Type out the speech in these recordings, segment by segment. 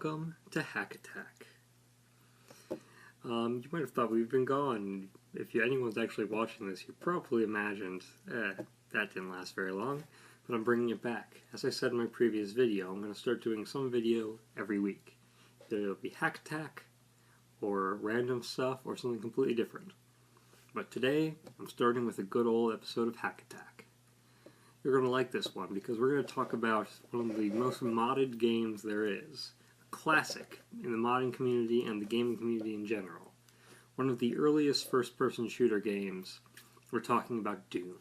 Welcome to Hack Attack. You might have thought we've been gone. If anyone's actually watching this, you probably imagined, that didn't last very long, but I'm bringing it back. As I said in my previous video, I'm going to start doing some video every week. Either it'll be Hack Attack, or random stuff, or something completely different. But today, I'm starting with a good old episode of Hack Attack. You're going to like this one, because we're going to talk about one of the most modded games there is. A classic in the modding community and the gaming community in general. One of the earliest first-person shooter games. We're talking about Doom.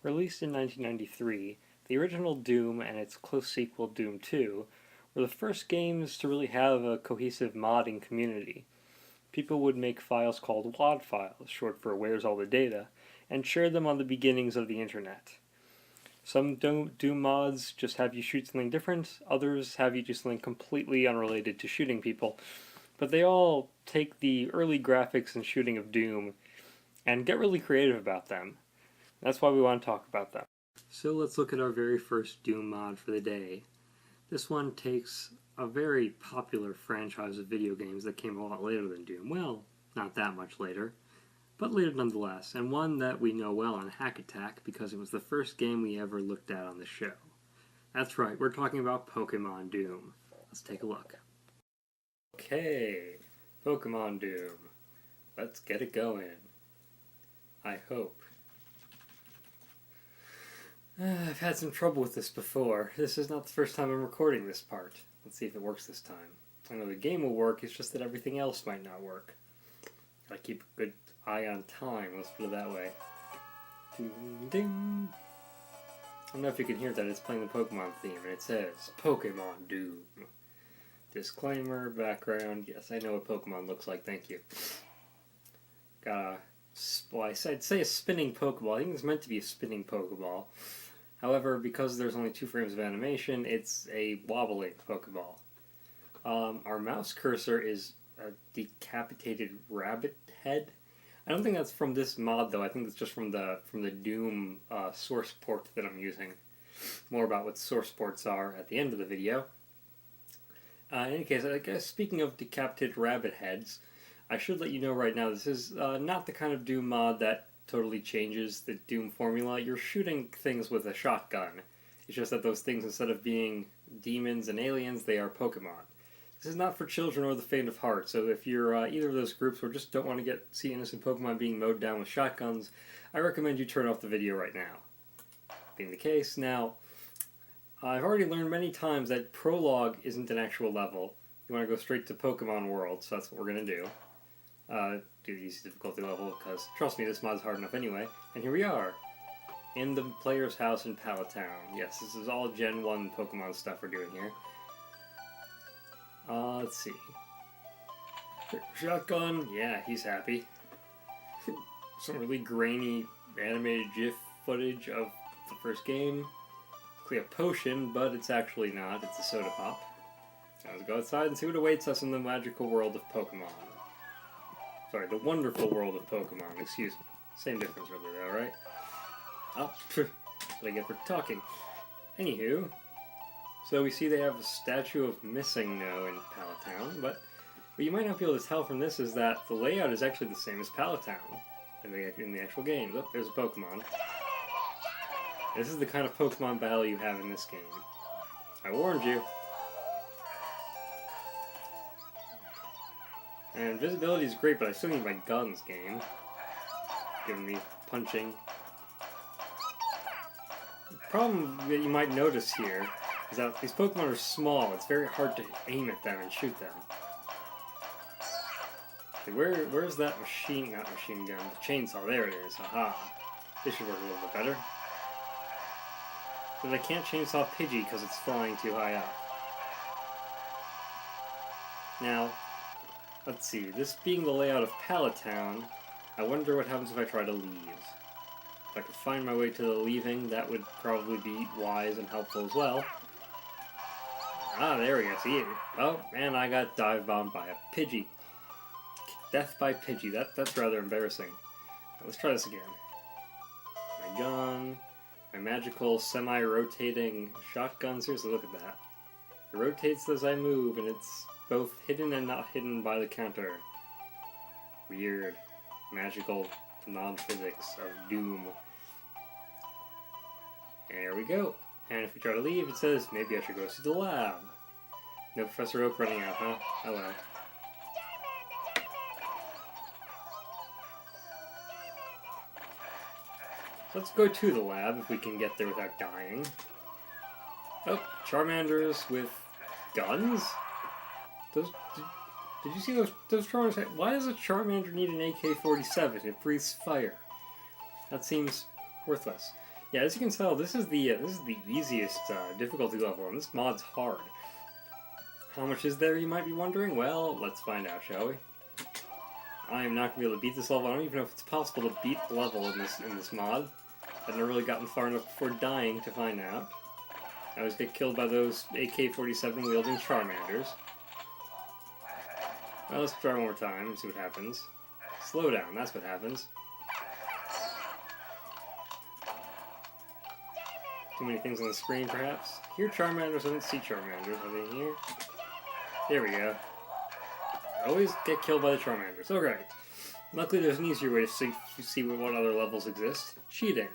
Released in 1993, the original Doom and its close sequel Doom 2 were the first games to really have a cohesive modding community. People would make files called WAD files, short for Where's All the Data, and share them on the beginnings of the internet. Some Doom mods just have you shoot something different, others have you do something completely unrelated to shooting people, but they all take the early graphics and shooting of Doom and get really creative about them. That's why we want to talk about them. So let's look at our very first Doom mod for the day. This one takes a very popular franchise of video games that came a lot later than Doom. Well, not that much later, but later nonetheless, and one that we know well on Hack Attack because it was the first game we ever looked at on the show. That's right, we're talking about Pokemon Doom. Let's take a look. Okay, Pokemon Doom. Let's get it going. I hope. I've had some trouble with this before. This is not the first time I'm recording this part. Let's see if it works this time. I know the game will work, it's just that everything else might not work. I keep a good eye on time, let's put it that way. Ding, ding. I don't know if you can hear that, it's playing the Pokemon theme, and it says, Pokemon Doom. Disclaimer, background, yes, I know what Pokemon looks like, thank you. Got I'd say a spinning Pokeball. I think it's meant to be a spinning Pokeball. However, because there's only 2 frames of animation, it's a wobbling Pokeball. Our mouse cursor is a decapitated rabbit head. I don't think that's from this mod though. I think it's just from the Doom source port that I'm using. More about what source ports are at the end of the video. In any case, I guess speaking of decapitated rabbit heads, I should let you know right now this is not the kind of Doom mod that totally changes the Doom formula. You're shooting things with a shotgun. It's just that those things, instead of being demons and aliens, they are Pokemon. This is not for children or the faint of heart, so if you're either of those groups or just don't want to see innocent Pokemon being mowed down with shotguns, I recommend you turn off the video right now. Being the case, now, I've already learned many times that Prologue isn't an actual level. You want to go straight to Pokemon World, so that's what we're going to do. Do the easy difficulty level, because, trust me, this mod's hard enough anyway. And here we are, in the player's house in Pallet Town. Yes, this is all Gen 1 Pokemon stuff we're doing here. Let's see. Shotgun, yeah, he's happy. Some really grainy animated GIF footage of the first game. Clear potion, but it's actually not, it's a soda pop. Let's go outside and see what awaits us in the magical world of Pokemon. Sorry, the wonderful world of Pokemon, excuse me. Same difference really though, right? Oh, that's what I get for talking. Anywho, so we see they have a statue of Missing No in Pallet Town, but what you might not be able to tell from this is that the layout is actually the same as Pallet Town in the actual game. Oh, there's a Pokemon. This is the kind of Pokemon battle you have in this game. I warned you. And visibility is great, but I still need my guns, game. Giving me punching. The problem that you might notice here is that these Pokemon are small. It's very hard to aim at them and shoot them. Okay, where's that not machine gun, the chainsaw? There it is. Aha. This should work a little bit better. But I can't chainsaw Pidgey because it's flying too high up. Now, let's see, this being the layout of Pallet Town, I wonder what happens if I try to leave. If I could find my way to the leaving, that would probably be wise and helpful as well. Ah, there we go, see it. Oh, and I got dive-bombed by a Pidgey. Death by Pidgey, that's rather embarrassing. Let's try this again. My gun, my magical semi-rotating shotgun, seriously, look at that. It rotates as I move, and it's both hidden and not hidden by the counter. Weird. Magical non-physics of doom. There we go. And if we try to leave, it says, maybe I should go see the lab. No Professor Oak running out, huh? Oh well. Let's go to the lab if we can get there without dying. Oh, Charmanders with guns? Those... Did you see those Charmanders? Why does a Charmander need an AK-47? It breathes fire. That seems worthless. Yeah, as you can tell, this is the easiest difficulty level, and this mod's hard. How much is there, you might be wondering? Well, let's find out, shall we? I am not going to be able to beat this level. I don't even know if it's possible to beat the level in this mod. I've never really gotten far enough before dying to find out. I always get killed by those AK-47 wielding Charmanders. Well, let's try one more time and see what happens. Slow down, that's what happens. Too many things on the screen, perhaps? Here Charmanders, I don't see Charmanders. Are they here? There we go. I always get killed by the Charmanders. Alright. Luckily there's an easier way to see what other levels exist. Cheating.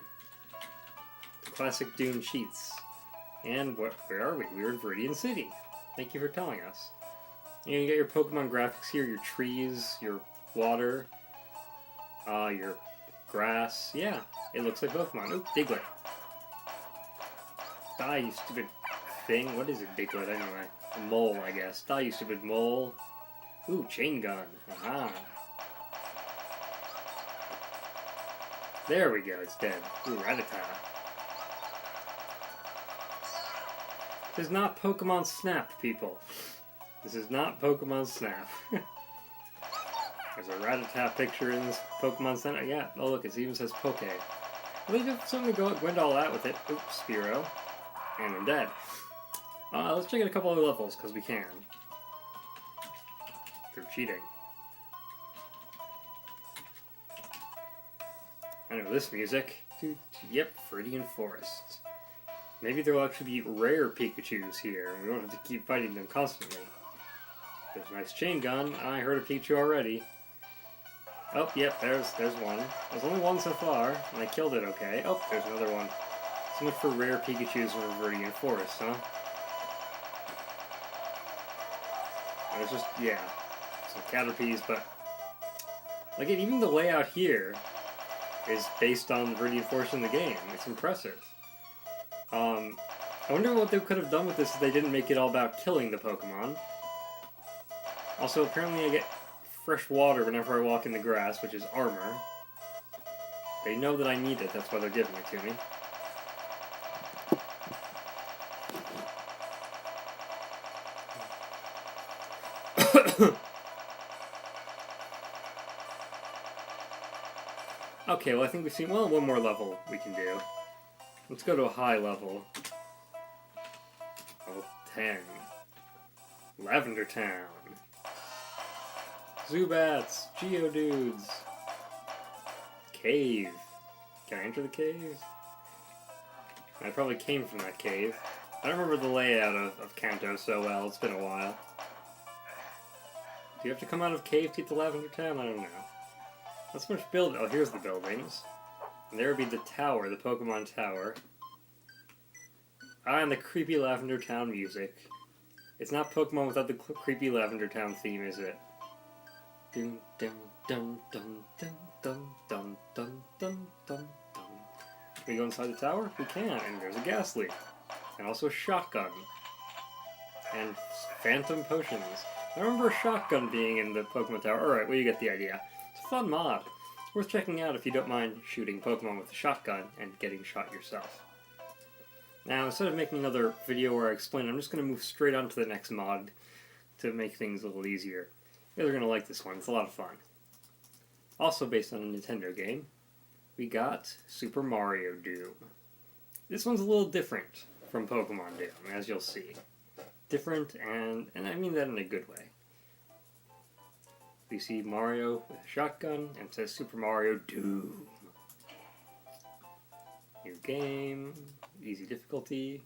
The classic Doom cheats. And where are we? We're in Viridian City. Thank you for telling us. You get your Pokemon graphics here, your trees, your water, your grass. Yeah, it looks like Pokemon. Ooh, Diglett. Die, you stupid thing. What is a Diglett anyway? A mole, I guess. Die, you stupid mole. Ooh, chain gun. Aha. There we go, it's dead. Ooh, Rattata. This is not Pokemon Snap, people. This is not Pokemon Snap. There's a Rattata picture in this Pokemon Center. Yeah, oh look, it even says Poke. Well, they just something to went all out with it. Oops, Spearow. And I'm dead. Let's check out a couple other levels, because we can. Through cheating. I know this music. Yep, Viridian Forest. Maybe there will actually be rare Pikachus here, and we won't have to keep fighting them constantly. There's a nice chain gun. I heard a Pikachu already. Oh, yep, there's one. There's only one so far, and I killed it okay. Oh, there's another one. So much for rare Pikachus in Viridian Forest, huh? There's just, yeah, some Caterpies, but... like, even the layout here is based on Viridian Forest in the game. It's impressive. I wonder what they could have done with this if they didn't make it all about killing the Pokemon. Also, apparently I get fresh water whenever I walk in the grass, which is armor. They know that I need it, that's why they're giving it to me. Okay, well I think we've seen, well, one more level we can do. Let's go to a high level. Level 10. Lavender Town. Zubats, Geodudes. Cave. Can I enter the cave? I probably came from that cave. I don't remember the layout of Kanto so well, it's been a while. Do you have to come out of cave to get to Lavender Town? I don't know. Not so much build. Oh, here's the buildings. And there would be the tower, the Pokemon Tower. And the creepy Lavender Town music. It's not Pokemon without the creepy Lavender Town theme, is it? Dun dun dun dun dun dun dun dun dun dun dun. Can we go inside the tower? We can, and there's a gas leak. And also a shotgun. And phantom potions. I remember a shotgun being in the Pokemon Tower. Alright, well you get the idea. It's a fun mod. It's worth checking out if you don't mind shooting Pokemon with a shotgun and getting shot yourself. Now, instead of making another video where I explain, I'm just going to move straight on to the next mod to make things a little easier. You guys are going to like this one. It's a lot of fun. Also based on a Nintendo game, we got Super Mario Doom. This one's a little different from Pokemon Doom, as you'll see. Different, and I mean that in a good way. We see Mario with a shotgun, and it says Super Mario Doom. New game, easy difficulty,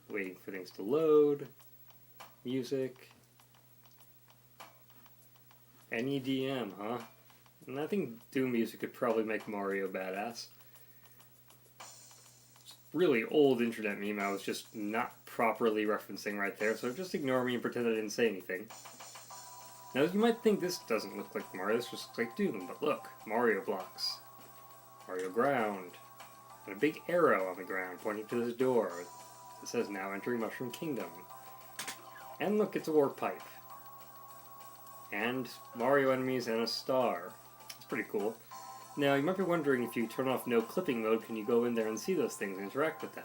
waiting for things to load. Music. NEDM, huh? And I think Doom music could probably make Mario badass. Really old internet meme I was just not properly referencing right there, so just ignore me and pretend I didn't say anything. Now you might think this doesn't look like Mario, this just looks like Doom, but look, Mario blocks. Mario ground. And a big arrow on the ground pointing to this door. It says now entering Mushroom Kingdom. And look, it's a warp pipe. And Mario enemies and a star. It's pretty cool. Now, you might be wondering, if you turn off no clipping mode, can you go in there and see those things and interact with them?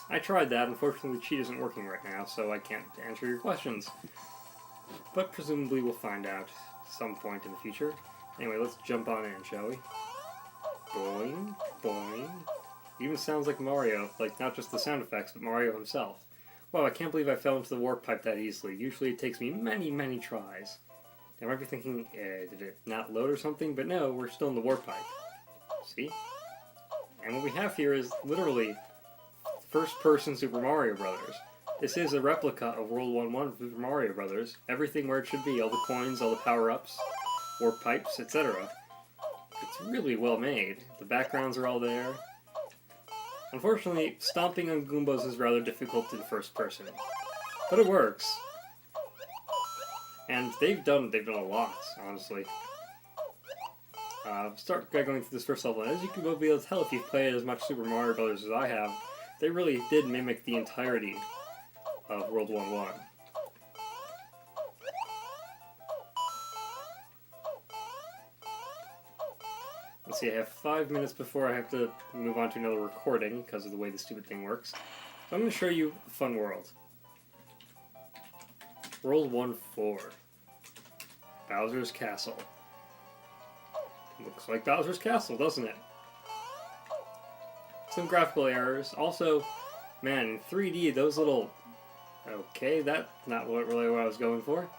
I tried that. Unfortunately, the cheat isn't working right now, so I can't answer your questions. But presumably we'll find out some point in the future. Anyway, let's jump on in, shall we? Boing, boing. Even sounds like Mario, like not just the sound effects, but Mario himself. Wow, I can't believe I fell into the warp pipe that easily. Usually it takes me many, many tries. I might be thinking, did it not load or something? But no, we're still in the warp pipe. See? And what we have here is literally first-person Super Mario Brothers. This is a replica of World 1-1 Super Mario Brothers. Everything where it should be. All the coins, all the power-ups, warp pipes, etc. It's really well made. The backgrounds are all there. Unfortunately, stomping on Goombas is rather difficult in first person. But it works. And they've done a lot, honestly. Start going through this first level, and as you can be able to tell if you've played as much Super Mario Bros. As I have, they really did mimic the entirety of World 1-1. Let's see, I have 5 minutes before I have to move on to another recording because of the way the stupid thing works. So I'm going to show you a fun world. World 1-4. Bowser's Castle. Looks like Bowser's Castle, doesn't it? Some graphical errors. Also, man, in 3D, those little... Okay, that's not really what I was going for.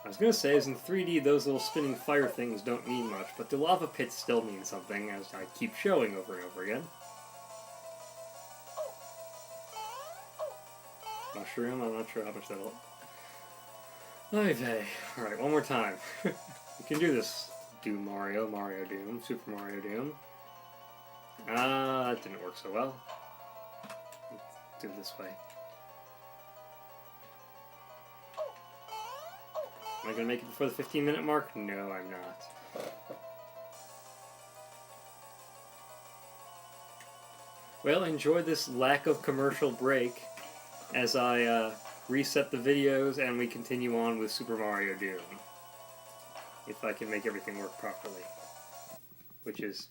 I was going to say is in 3D, those little spinning fire things don't mean much, but the lava pits still mean something, as I keep showing over and over again. Mushroom, I'm not sure how much that'll... Okay, alright, one more time. You can do this. Doom Mario, Mario Doom, Super Mario Doom. That didn't work so well. Let's do it this way. Am I going to make it before the 15-minute mark? No, I'm not. Well, enjoy this lack of commercial break as I reset the videos and we continue on with Super Mario Doom. If I can make everything work properly. Which is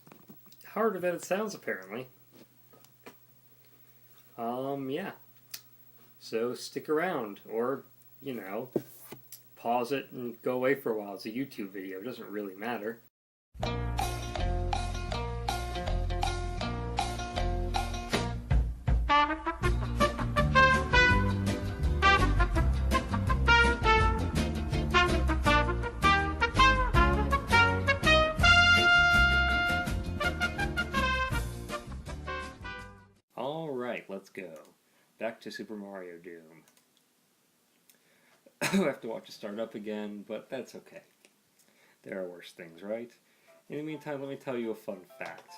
harder than it sounds, apparently. Yeah. So stick around, or, you know, pause it and go away for a while. It's a YouTube video, it doesn't really matter. Alright, let's go. Back to Super Mario Doom. I have to watch it start up again, but that's okay. There are worse things, right? In the meantime, let me tell you a fun fact.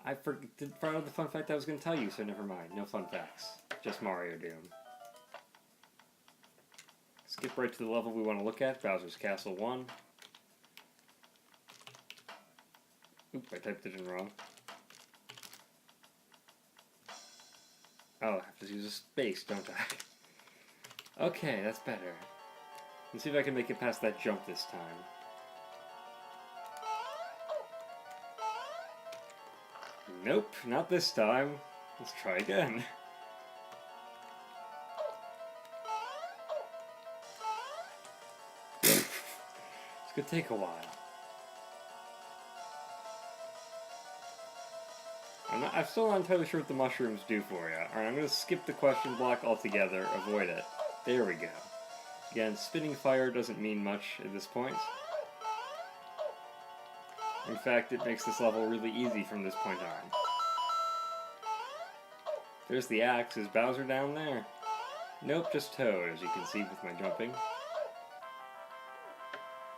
I forgot the fun fact I was going to tell you, so never mind. No fun facts. Just Mario Doom. Skip right to the level we want to look at, Bowser's Castle 1. Oop, I typed it in wrong. Oh, I have to use a space, don't I? Okay, that's better. Let's see if I can make it past that jump this time. Nope, not this time. Let's try again. It's gonna take a while. I'm still not entirely sure what the mushrooms do for you. Alright, I'm going to skip the question block altogether, avoid it. There we go. Again, spinning fire doesn't mean much at this point. In fact, it makes this level really easy from this point on. There's the axe. Is Bowser down there? Nope, just Toad, as you can see with my jumping.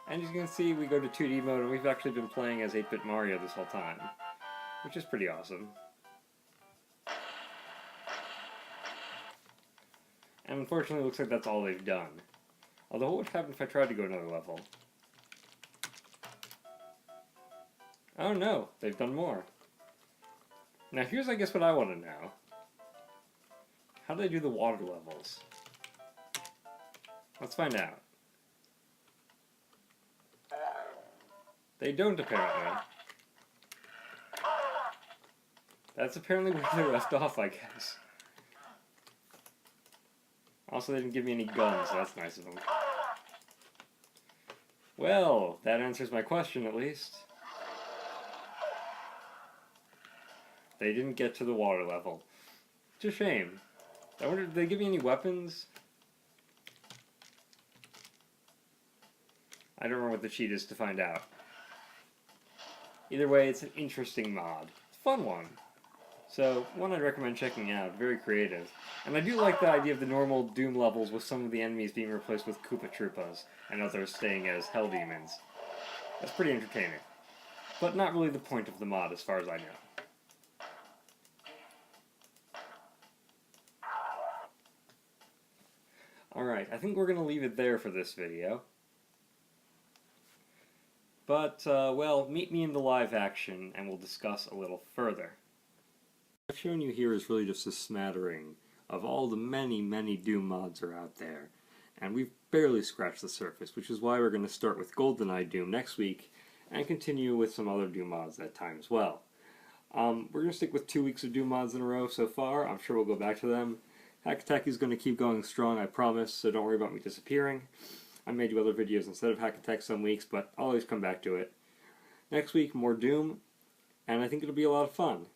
And as you can see, we go to 2D mode, and we've actually been playing as 8-bit Mario this whole time, which is pretty awesome. And unfortunately, it looks like that's all they've done. Although, what would happen if I tried to go another level? Oh no, they've done more. Now here's, I guess, what I want to know. How do they do the water levels? Let's find out. They don't, apparently. That's apparently where they left off, I guess. Also, they didn't give me any guns, so that's nice of them. Well, that answers my question, at least. They didn't get to the water level. It's a shame. I wonder, did they give me any weapons? I don't remember what the cheat is to find out. Either way, it's an interesting mod. It's a fun one. So, one I'd recommend checking out. Very creative. And I do like the idea of the normal Doom levels with some of the enemies being replaced with Koopa Troopas, and others staying as Hell Demons. That's pretty entertaining. But not really the point of the mod, as far as I know. Alright, I think we're going to leave it there for this video. But, well, meet me in the live action, and we'll discuss a little further. What I've shown you here is really just a smattering of all the many Doom mods are out there. And we've barely scratched the surface, which is why we're going to start with GoldenEye Doom next week, and continue with some other Doom mods that time as well. We're going to stick with 2 weeks of Doom mods in a row so far. I'm sure we'll go back to them. Hack Attack is going to keep going strong, I promise, so don't worry about me disappearing. I may do other videos instead of Hack Attack some weeks, but I'll always come back to it. Next week, more Doom, and I think it'll be a lot of fun.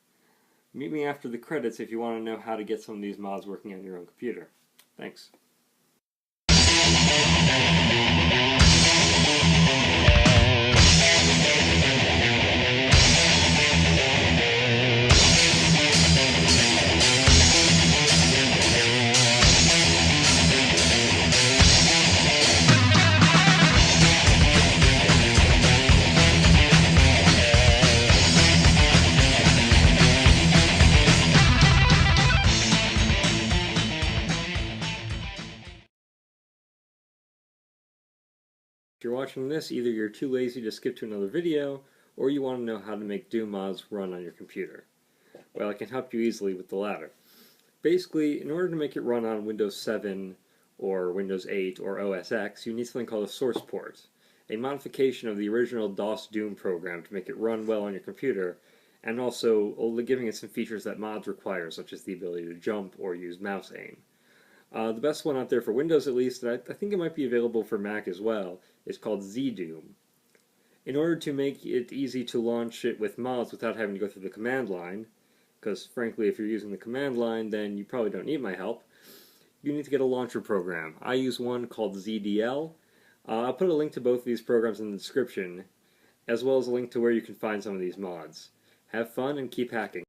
Meet me after the credits if you want to know how to get some of these mods working on your own computer. Thanks. If you're watching this, either you're too lazy to skip to another video, or you want to know how to make Doom mods run on your computer. Well, I can help you easily with the latter. Basically, in order to make it run on Windows 7, or Windows 8, or OS X, you need something called a source port, a modification of the original DOS Doom program to make it run well on your computer, and also giving it some features that mods require, such as the ability to jump or use mouse aim. The best one out there for Windows, at least, and I think it might be available for Mac as well, is called ZDoom. In order to make it easy to launch it with mods without having to go through the command line, because frankly, if you're using the command line, then you probably don't need my help, you need to get a launcher program. I use one called ZDL. I'll put a link to both of these programs in the description, as well as a link to where you can find some of these mods. Have fun and keep hacking.